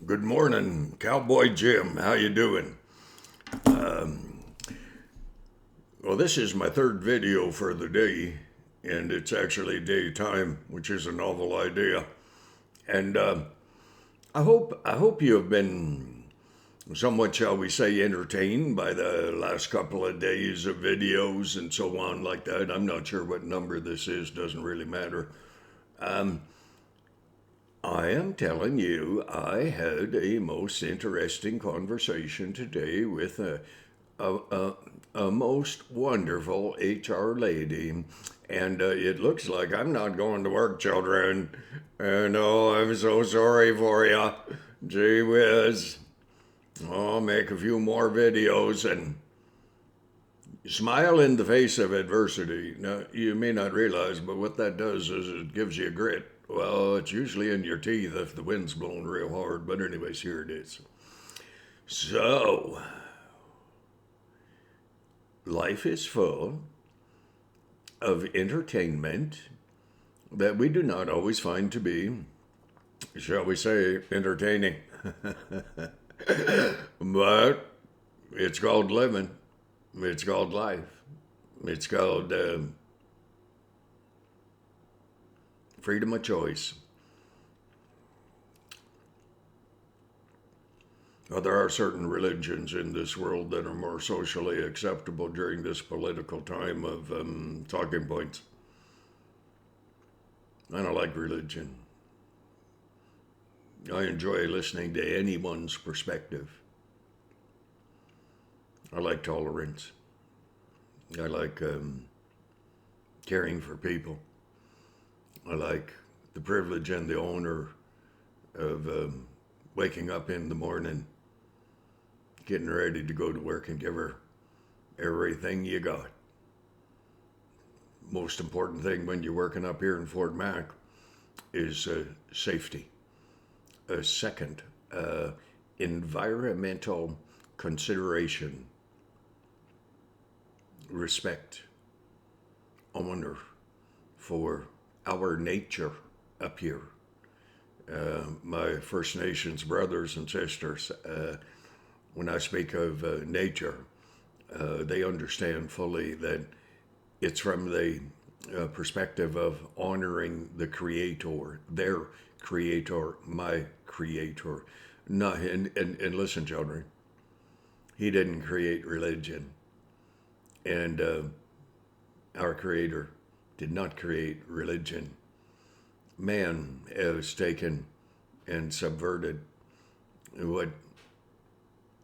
Good morning, Cowboy Jim. How you doing? Well, this is my third video for the day, and it's actually daytime, which is a novel idea. And I hope you have been somewhat, shall we say, entertained by the last couple of days of videos and so on like that. I'm not sure what number this is; doesn't really matter. I am telling you, I had a most interesting conversation today with a, a, a most wonderful HR lady. And it looks like I'm not going to work, children. And oh, I'm so sorry for you. Gee whiz. I'll make a few more videos and smile in the face of adversity. Now, you may not realize, but what that does is it gives you grit. Well, it's usually in your teeth if the wind's blowing real hard, but anyways, here it is. So, life is full of entertainment that we do not always find to be, shall we say, entertaining. But it's called living. It's called life. It's called freedom of choice. Now, there are certain religions in this world that are more socially acceptable during this political time of talking points. I don't like religion. I enjoy listening to anyone's perspective. I like tolerance. I like caring for people. I like the privilege and the honor of waking up in the morning, getting ready to go to work and give her everything you got. Most important thing when you're working up here in Fort Mac is safety. Second, environmental consideration, respect, honor for our nature up here. My First Nations brothers and sisters, when I speak of nature, they understand fully that it's from the perspective of honoring the Creator, their Creator, my Creator. No, and listen, children, He didn't create religion, and our Creator did not create religion. Man has taken and subverted what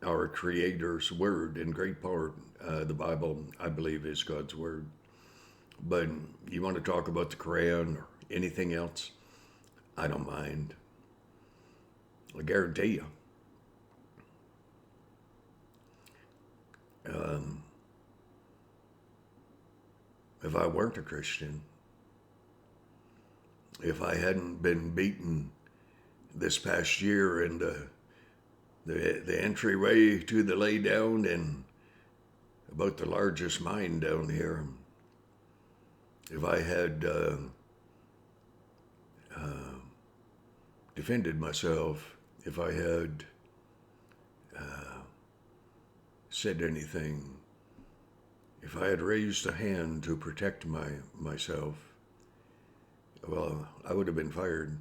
our Creator's word, in great part, the Bible, I believe, is God's word. But you want to talk about the Quran or anything else? I don't mind. I guarantee you. If I weren't a Christian, if I hadn't been beaten this past year in the entryway to the laydown and about the largest mine down here, if I had defended myself, if I had said anything, if I had raised a hand to protect myself, well, I would have been fired.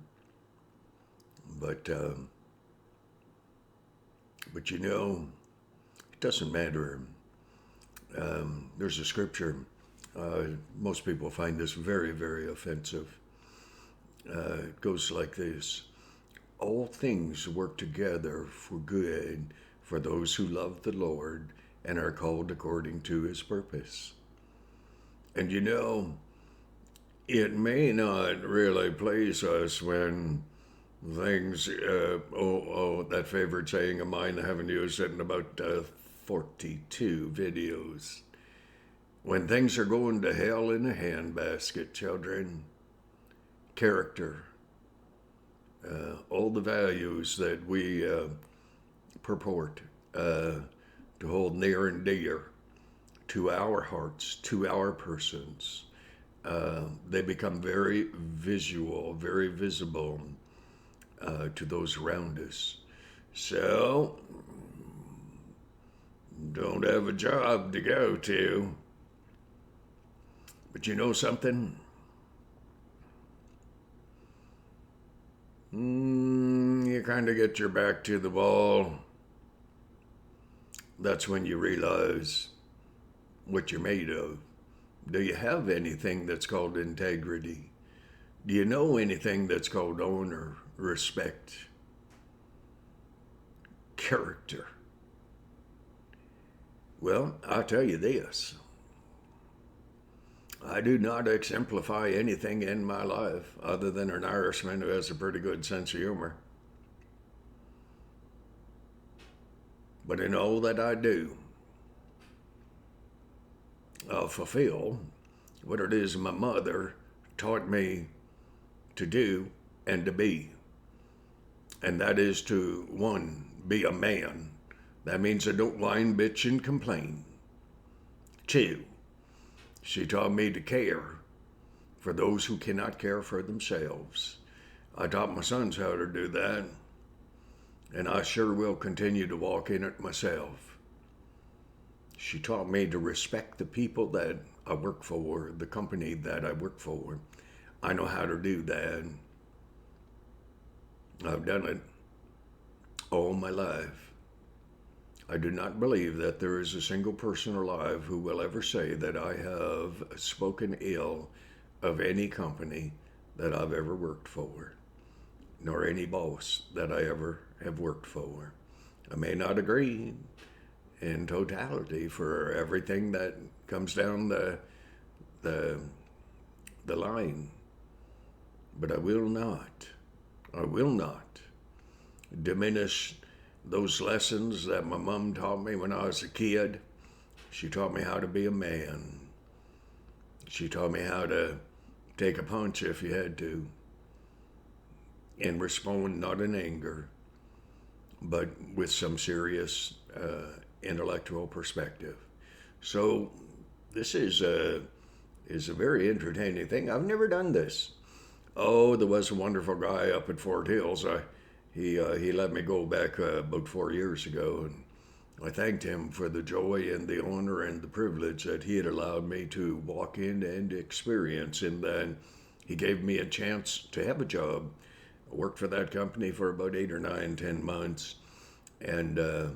But you know, it doesn't matter. There's a scripture. Most people find this very, very offensive. It goes like this: all things work together for good for those who love the Lord and are called according to His purpose. And you know, it may not really please us when things, that favorite saying of mine, I haven't used it in about 42 videos. When things are going to hell in a handbasket, children, character, all the values that we purport to hold near and dear to our hearts, to our persons, they become very visual, very visible to those around us. So, don't have a job to go to. But you know something? You kind of get your back to the wall. That's when you realize what you're made of. Do you have anything that's called integrity? Do you know anything that's called honor, respect, character? Well, I'll tell you this. I do not exemplify anything in my life other than an Irishman who has a pretty good sense of humor. But in all that I do, I'll fulfill what it is my mother taught me to do and to be. And that is to, one, be a man. That means I don't whine, bitch, and complain. Two, she taught me to care for those who cannot care for themselves. I taught my sons how to do that, and I sure will continue to walk in it myself. She taught me to respect the people that I work for, the company that I work for. I know how to do that. I've done it all my life. I do not believe that there is a single person alive who will ever say that I have spoken ill of any company that I've ever worked for, nor any boss that I ever have worked for. I may not agree in totality for everything that comes down the line, but I will not diminish those lessons that my mom taught me when I was a kid. She taught me how to be a man. She taught me how to take a punch if you had to and respond not in anger, but with some serious intellectual perspective. So this is a very entertaining thing. I've never done this. Oh, there was a wonderful guy up at Fort Hills. He let me go back about 4 years ago, and I thanked him for the joy and the honor and the privilege that he had allowed me to walk in and experience. And then he gave me a chance to have a job. I worked for that company for about 8 or 9, 10 months, and I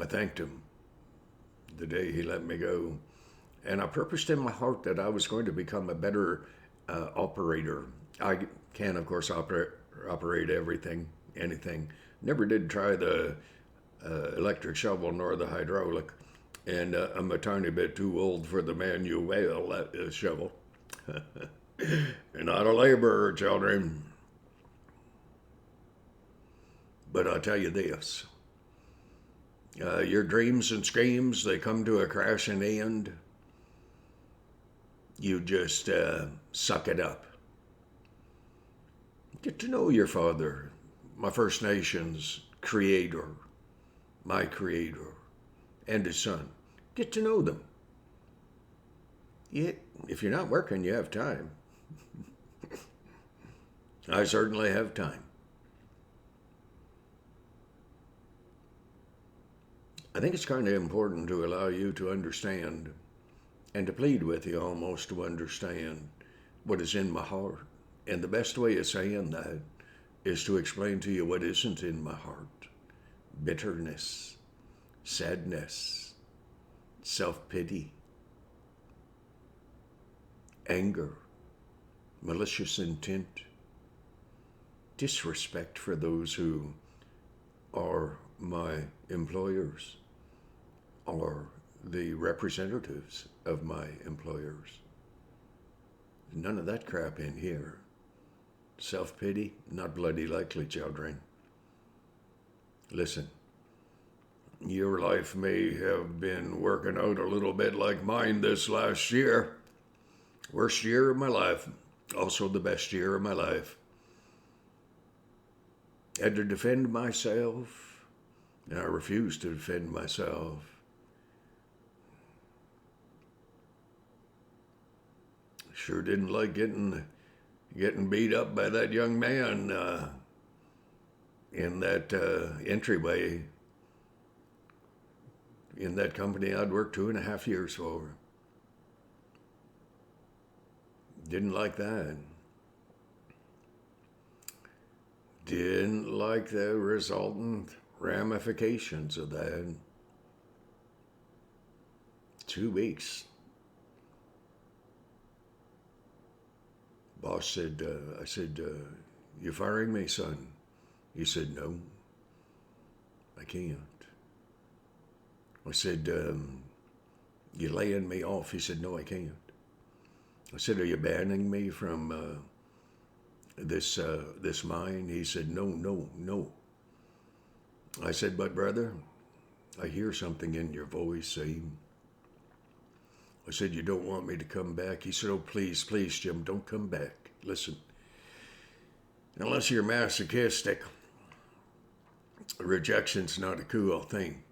thanked him the day he let me go. And I purposed in my heart that I was going to become a better operator. I can, of course, operate everything, anything. Never did try the electric shovel nor the hydraulic, and I'm a tiny bit too old for the manual shovel. And not a laborer, children. But I'll tell you this. Your dreams and schemes, they come to a crashing end. You just suck it up. Get to know your father, my First Nations creator, my creator, and his son. Get to know them. If you're not working, you have time. I certainly have time. I think it's kind of important to allow you to understand and to plead with you almost to understand what is in my heart. And the best way of saying that is to explain to you what isn't in my heart. Bitterness, sadness, self-pity, anger, malicious intent, disrespect for those who are my employers or the representatives of my employers. None of that crap in here. Self-pity, not bloody likely, children. Listen, your life may have been working out a little bit like mine this last year. Worst year of my life, also the best year of my life. Had to defend myself, and I refused to defend myself. Sure didn't like getting beat up by that young man in that entryway in that company I'd worked 2.5 years for. Didn't like that. Didn't like the resultant ramifications of that. 2 weeks. Boss said, I said, you firing me, son? He said, no, I can't. I said, you laying me off? He said, no, I can't. I said, are you banning me from this mine? He said, no, no, no. I said, but brother, I hear something in your voice saying, I said, you don't want me to come back? He said, oh, please, please, Jim, don't come back. Listen, unless you're masochistic, rejection's not a cool thing.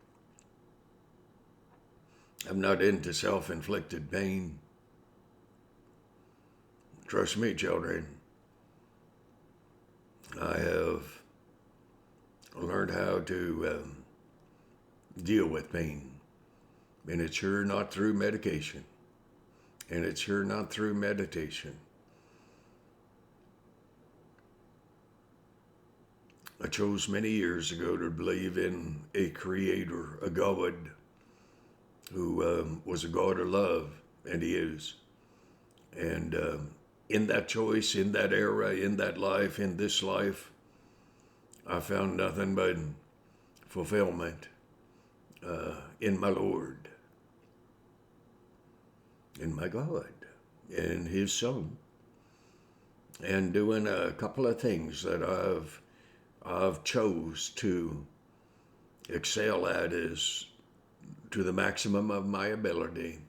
I'm not into self-inflicted pain. Trust me, children. I have learned how to deal with pain. And it's sure not through medication. And it's sure not through meditation. I chose many years ago to believe in a creator, a God, who was a God of love, and he is. And in that choice, in that era, in that life, in this life, I found nothing but fulfillment in my Lord, in my God, in his Son, and doing a couple of things that I've chose to excel at is to the maximum of my ability.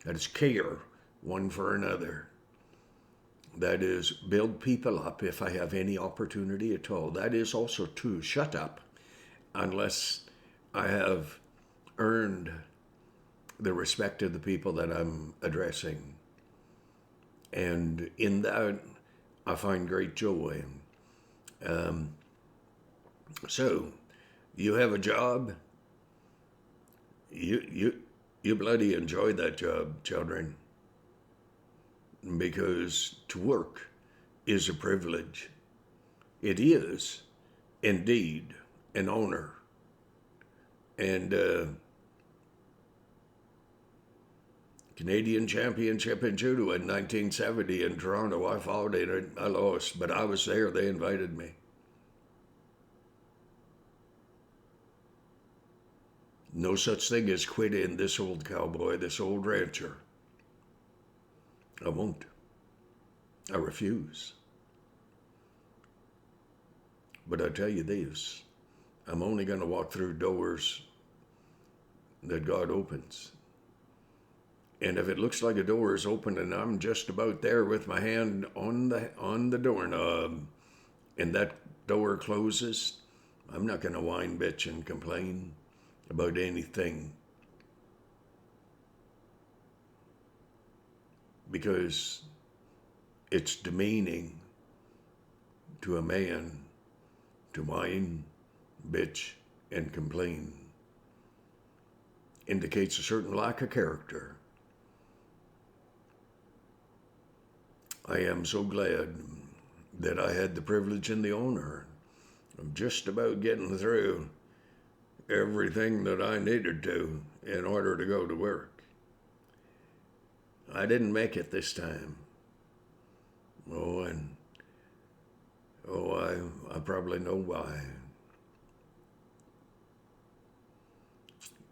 That is care one for another. That is build people up if I have any opportunity at all. That is also to shut up unless I have earned the respect of the people that I'm addressing. And in that, I find great joy. So, you have a job. You bloody enjoy that job, children. Because to work is a privilege. It is, indeed, an honor. And Canadian Championship in Judo in 1970 in Toronto, I fought in it. I lost, but I was there. They invited me. No such thing as quitting this old cowboy, this old rancher. I won't. I refuse. But I tell you this, I'm only going to walk through doors that God opens. And if it looks like a door is open and I'm just about there with my hand on the doorknob and that door closes, I'm not going to whine, bitch, and complain about anything. Because it's demeaning to a man to whine, bitch, and complain. Indicates a certain lack of character. I am so glad that I had the privilege and the honor of just about getting through everything that I needed to in order to go to work. I didn't make it this time. I probably know why.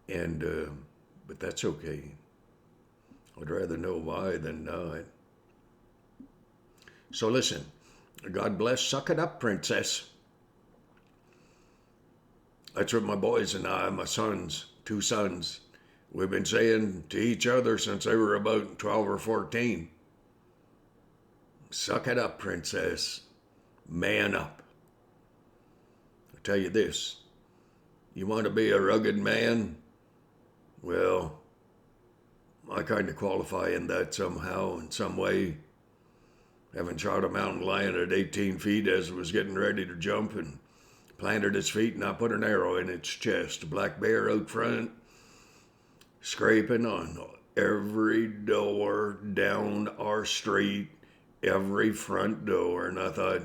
And, but that's okay. I'd rather know why than not. So listen, God bless, suck it up, princess. That's what my boys and I, my sons, 2 sons, we've been saying to each other since they were about 12 or 14. Suck it up, princess. Man up. I tell you this, you want to be a rugged man? Well, I kind of qualify in that somehow, in some way. Having shot a mountain lion at 18 feet as it was getting ready to jump and planted its feet, and I put an arrow in its chest. A black bear out front, scraping on every door down our street, every front door. And I thought,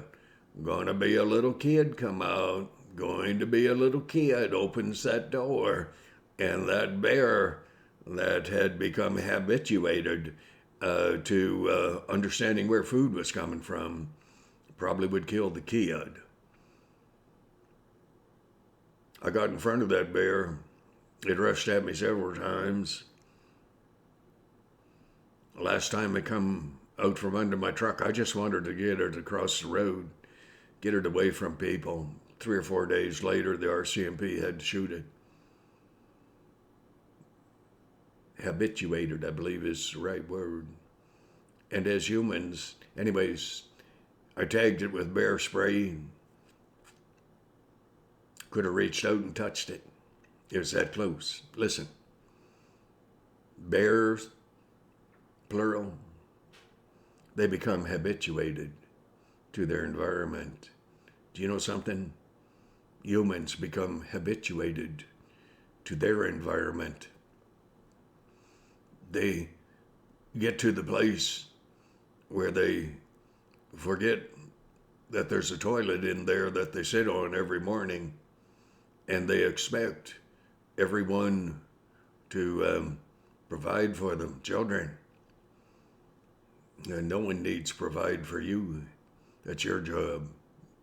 gonna be a little kid come out, going to be a little kid opens that door. And that bear that had become habituated to understanding where food was coming from probably would kill the kid. I got in front of that bear. It rushed at me several times. Last time it come out from under my truck, I just wanted to get her to cross the road, get it away from people. 3 or 4 days later, the RCMP had to shoot it. Habituated, I believe is the right word. And as humans, anyways, I tagged it with bear spray. Could have reached out and touched it. It was that close. Listen, bears, plural, they become habituated to their environment. Do you know something? Humans become habituated to their environment. They get to the place where they forget that there's a toilet in there that they sit on every morning, and they expect everyone to provide for them. Children, no one needs to provide for you. That's your job.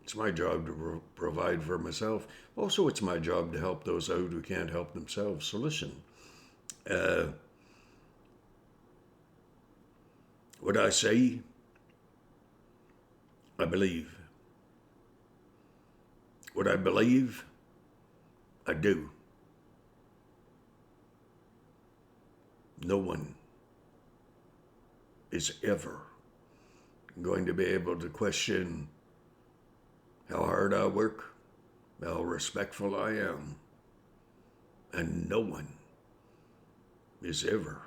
It's my job to provide for myself. Also, it's my job to help those out who can't help themselves. So listen, what I say, I believe. What I believe, I do. No one is ever going to be able to question how hard I work, how respectful I am, and no one is ever,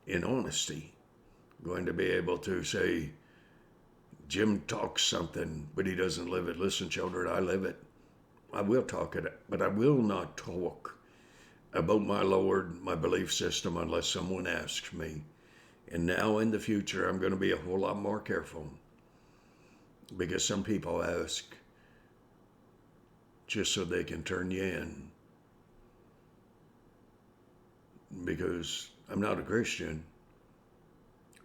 in honesty, going to be able to say, Jim talks something, but he doesn't live it. Listen, children, I live it. I will talk it, but I will not talk about my Lord, my belief system, unless someone asks me. And now in the future, I'm going to be a whole lot more careful, because some people ask just so they can turn you in. Because I'm not a Christian.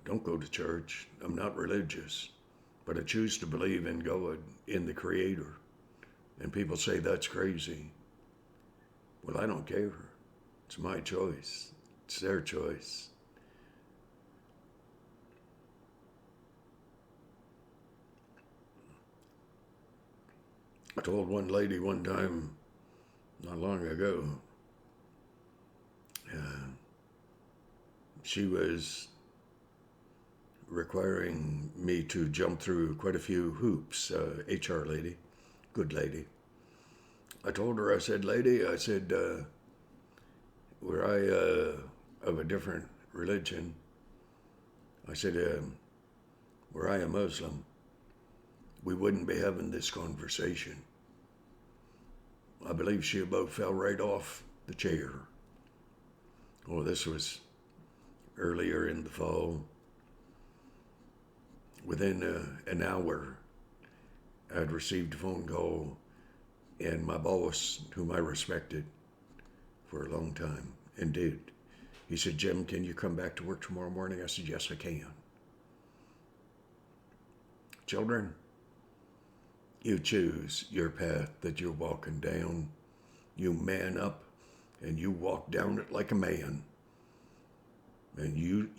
Don't go to church. I'm not religious. But I choose to believe in God, in the Creator. And people say that's crazy. Well, I don't care. It's my choice. It's their choice. I told one lady one time, not long ago, she was requiring me to jump through quite a few hoops, HR lady, good lady. I told her, I said, lady, I said, were I of a different religion, I said, were I a Muslim, we wouldn't be having this conversation. I believe she about fell right off the chair. Oh, this was earlier in the fall. Within an hour, I'd received a phone call, and my boss, whom I respected for a long time and did, he said, Jim, can you come back to work tomorrow morning? I said, yes, I can. Children, you choose your path that you're walking down. You man up and you walk down it like a man. And you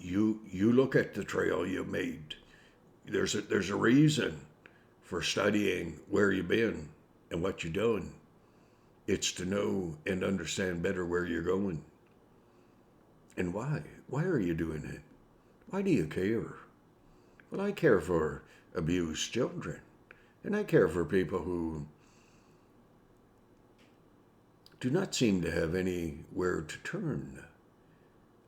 look at the trail you made. There's a reason for studying where you've been and what you're doing. It's to know and understand better where you're going. And why? Why are you doing it? Why do you care? Well, I care for abused children. And I care for people who do not seem to have anywhere to turn.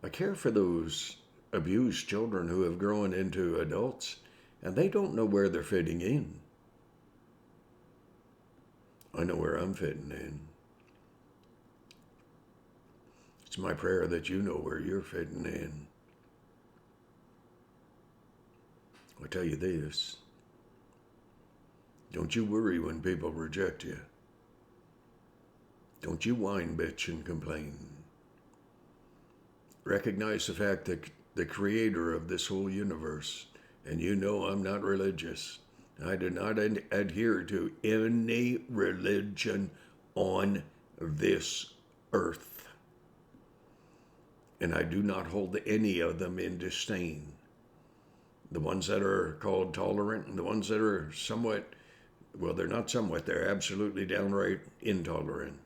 I care for those abused children who have grown into adults and they don't know where they're fitting in. I know where I'm fitting in. It's my prayer that you know where you're fitting in. I tell you this, don't you worry when people reject you. Don't you whine, bitch, and complain. Recognize the fact that the creator of this whole universe, and you know I'm not religious, I do not adhere to any religion on this earth. And I do not hold any of them in disdain. The ones that are called tolerant and the ones that are somewhat, well, they're not somewhat, they're absolutely downright intolerant.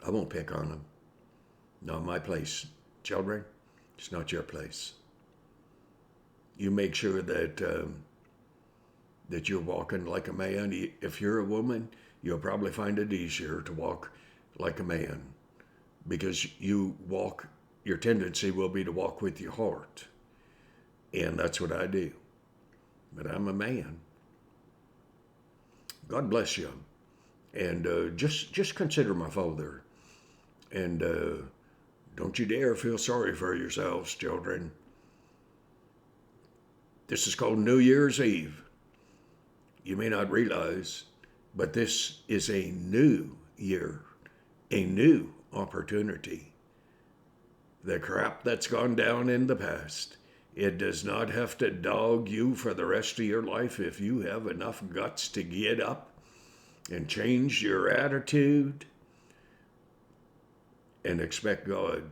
I won't pick on them. Not my place. Children, it's not your place. You make sure that that you're walking like a man. If you're a woman, you'll probably find it easier to walk like a man because your tendency will be to walk with your heart. And that's what I do. But I'm a man. God bless you. And just consider my father. And don't you dare feel sorry for yourselves, children. This is called New Year's Eve. You may not realize, but this is a new year, a new opportunity. The crap that's gone down in the past, it does not have to dog you for the rest of your life if you have enough guts to get up and change your attitude and expect God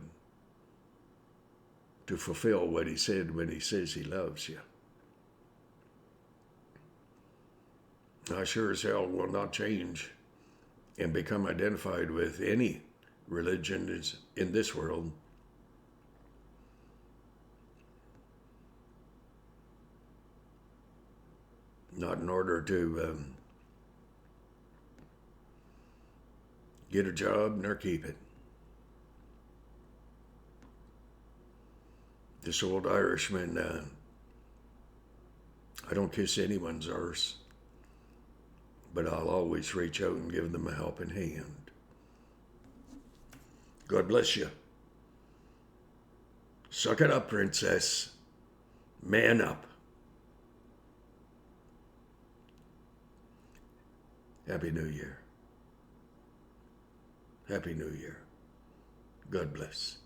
to fulfill what he said when he says he loves you. I sure as hell will not change and become identified with any religion in this world. Not in order to get a job nor keep it. This old Irishman, I don't kiss anyone's arse, but I'll always reach out and give them a helping hand. God bless you. Suck it up, princess. Man up. Happy New Year. Happy New Year. God bless.